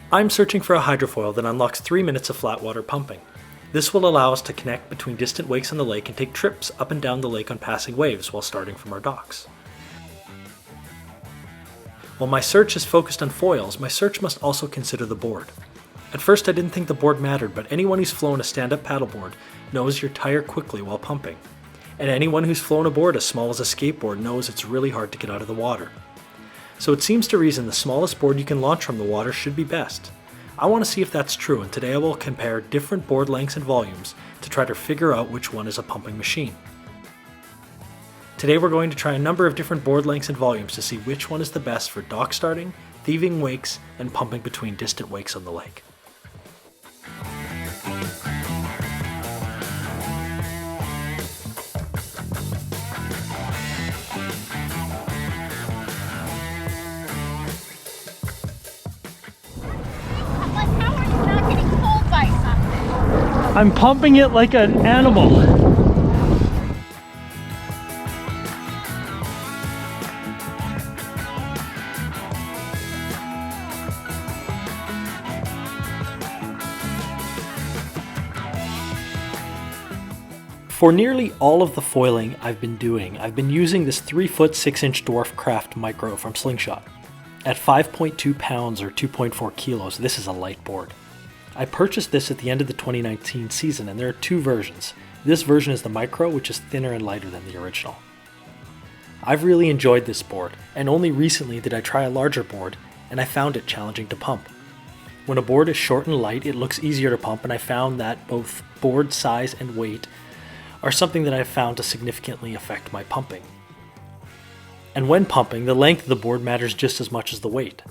I'm searching for a hydrofoil that unlocks 3 minutes of flat water pumping. This will allow us to connect between distant wakes on the lake and take trips up and down the lake on passing waves while starting from our docks. While my search is focused on foils, my search must also consider the board. At first I didn't think the board mattered, but anyone who's flown a stand-up paddleboard knows you're tired quickly while pumping. And anyone who's flown a board as small as a skateboard knows it's really hard to get out of the water. So it seems to reason the smallest board you can launch from the water should be best. I want to see if that's true, and today I will compare different board lengths and volumes to try to figure out which one is a pumping machine. Today we're going to try a number of different board lengths and volumes to see which one is the best for dock starting, thieving wakes, and pumping between distant wakes on the lake. I'm pumping it like an animal. For nearly all of the foiling I've been doing, I've been using this 3-foot 6-inch Dwarf Craft Micro from Slingshot. At 5.2 pounds or 2.4 kilos, this is a light board. I purchased this at the end of the 2019 season, and there are two versions. This version is the Micro, which is thinner and lighter than the original. I've really enjoyed this board, and only recently did I try a larger board, and I found it challenging to pump. When a board is short and light, it looks easier to pump, and I found that both board size and weight are something that I've found to significantly affect my pumping. And when pumping, the length of the board matters just as much as the weight.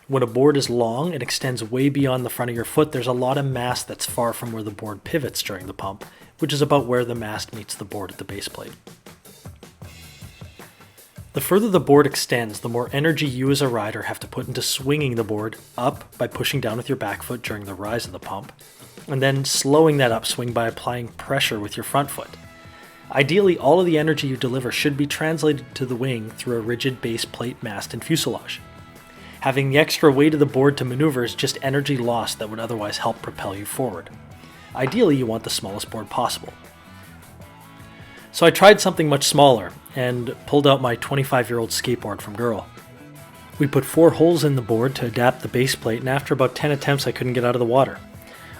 When a board is long and extends way beyond the front of your foot, there's a lot of mast that's far from where the board pivots during the pump, which is about where the mast meets the board at the base plate. The further the board extends, the more energy you as a rider have to put into swinging the board up by pushing down with your back foot during the rise of the pump, and then slowing that upswing by applying pressure with your front foot. Ideally, all of the energy you deliver should be translated to the wing through a rigid base plate, mast, and fuselage. Having the extra weight of the board to maneuver is just energy lost that would otherwise help propel you forward. Ideally, you want the smallest board possible. So I tried something much smaller and pulled out my 25-year-old skateboard from Girl. We put 4 holes in the board to adapt the base plate, and after about 10 attempts I couldn't get out of the water.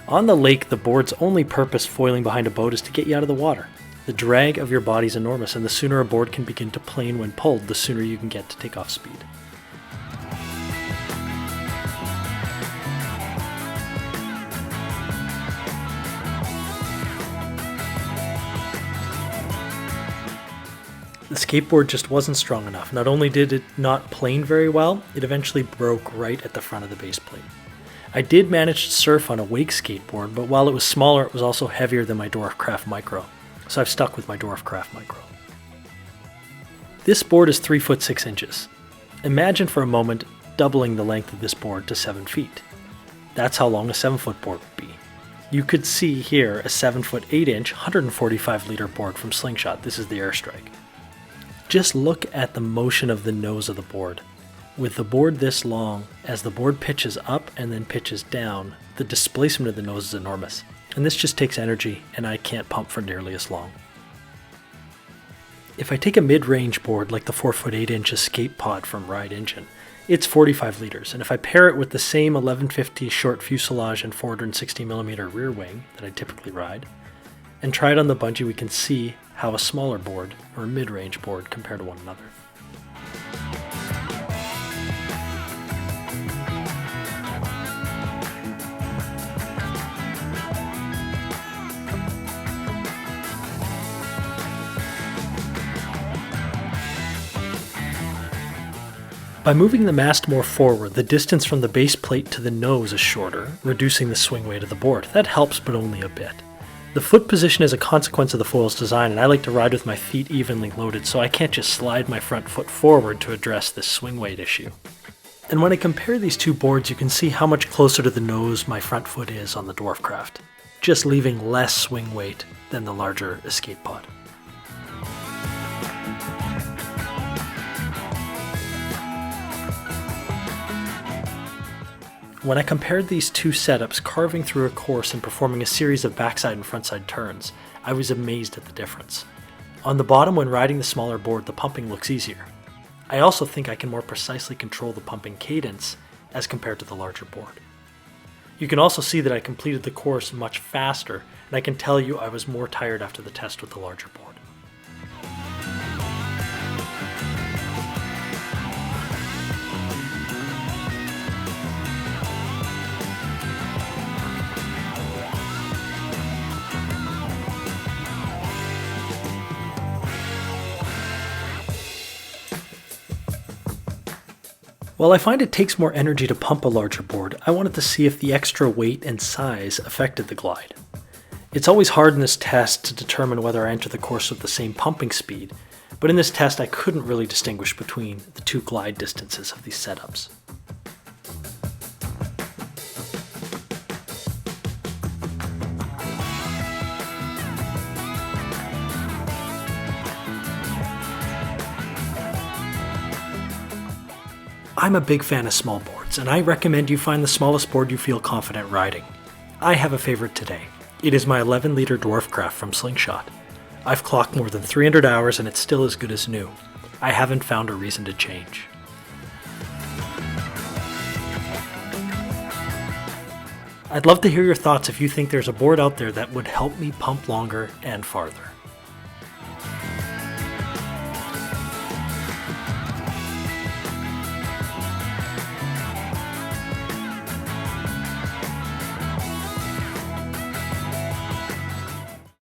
On the lake, the board's only purpose foiling behind a boat is to get you out of the water. The drag of your body is enormous, and the sooner a board can begin to plane when pulled, the sooner you can get to takeoff speed. The skateboard just wasn't strong enough. Not only did it not plane very well, it eventually broke right at the front of the base plate. I did manage to surf on a wake skateboard, but while it was smaller, it was also heavier than my Dwarf Craft Micro, so I've stuck with my Dwarf Craft Micro. This board is 3 foot 6 inches. Imagine for a moment doubling the length of this board to 7 feet. That's how long a 7-foot board would be. You could see here a 7 foot 8 inch, 145 liter board from Slingshot. This is the Airstrike. Just look at the motion of the nose of the board. With the board this long, as the board pitches up and then pitches down, the displacement of the nose is enormous. And this just takes energy, and I can't pump for nearly as long. If I take a mid-range board like the 4 foot 8 inch Escape Pod from Ride Engine, it's 45 liters, and if I pair it with the same 1150 short fuselage and 460mm rear wing that I typically ride, and try it on the bungee, we can see how a smaller board, or a mid-range board, compare to one another. By moving the mast more forward, the distance from the base plate to the nose is shorter, reducing the swing weight of the board. That helps, but only a bit. The foot position is a consequence of the foil's design, and I like to ride with my feet evenly loaded, so I can't just slide my front foot forward to address this swing weight issue. And when I compare these two boards, you can see how much closer to the nose my front foot is on the Dwarf Craft, just leaving less swing weight than the larger Escape Pod. When I compared these two setups, carving through a course and performing a series of backside and frontside turns, I was amazed at the difference. On the bottom, when riding the smaller board, the pumping looks easier. I also think I can more precisely control the pumping cadence as compared to the larger board. You can also see that I completed the course much faster, and I can tell you I was more tired after the test with the larger board. While I find it takes more energy to pump a larger board, I wanted to see if the extra weight and size affected the glide. It's always hard in this test to determine whether I enter the course with the same pumping speed, but in this test I couldn't really distinguish between the two glide distances of these setups. I'm a big fan of small boards, and I recommend you find the smallest board you feel confident riding. I have a favorite today. It is my 11-liter Dwarfcraft from Slingshot. I've clocked more than 300 hours and it's still as good as new. I haven't found a reason to change. I'd love to hear your thoughts if you think there's a board out there that would help me pump longer and farther.